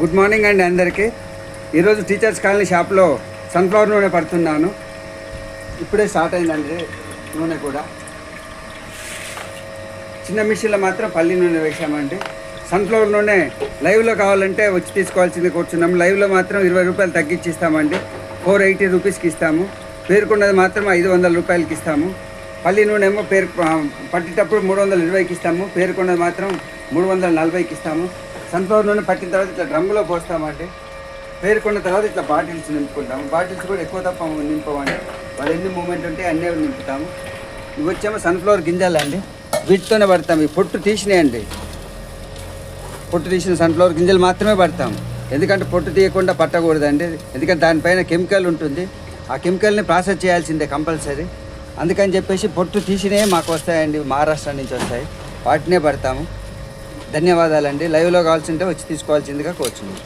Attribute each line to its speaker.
Speaker 1: Good morning అండి అందరికీ. ఈరోజు టీచర్స్ కాలనీ షాప్లో సన్ఫ్లవర్ నూనె పడుతున్నాను. ఇప్పుడే స్టార్ట్ అయిందండి నూనె కూడా. చిన్న మిషన్లో మాత్రం పల్లి నూనె వేసామండి. సన్ఫ్లవర్ నూనె లైవ్లో కావాలంటే వచ్చి తీసుకోవాల్సింది కూర్చున్నాము. లైవ్లో మాత్రం 20 రూపాయలు తగ్గించి ఇస్తామండి. 480 రూపీస్కి ఇస్తాము. పేరుకున్నది మాత్రం 500 రూపాయలకి ఇస్తాము. పల్లి నూనె ఏమో పట్టేటప్పుడు 320కి ఇస్తాము. పేరుకున్నది మాత్రం 340కి ఇస్తాము. సన్ఫ్లవర్ నూనె పట్టిన తర్వాత ఇట్లా డ్రమ్ములో పోస్తామండి. పేరుకున్న తర్వాత ఇట్లా బాటిల్స్ నింపుకుంటాము. బాటిల్స్ కూడా ఎక్కువ తప్ప నింపమండి. వాళ్ళు ఎన్ని మూమెంట్ ఉంటే అన్నీ నింపుతాము. ఇవి వచ్చేమో సన్ఫ్లవర్ గింజలండి. వీటితోనే పడతాము. ఈ పొట్టు తీసినాయండి. పొట్టు తీసిన సన్ఫ్లవర్ గింజలు మాత్రమే పడతాము. ఎందుకంటే పొట్టు తీయకుండా పట్టకూడదండి. ఎందుకంటే దానిపైన కెమికల్ ఉంటుంది. ఆ కెమికల్ని ప్రాసెస్ చేయాల్సిందే కంపల్సరీ. అందుకని చెప్పేసి పొట్టు తీసినవి మాకు వస్తాయండి. మహారాష్ట్ర నుంచి వస్తాయి. వాటినే పడతాము. ధన్యవాదాలండి. లైవ్లో కావాల్సింటే వచ్చి తీసుకోవాల్సిందిగా కోరుచున్నాను.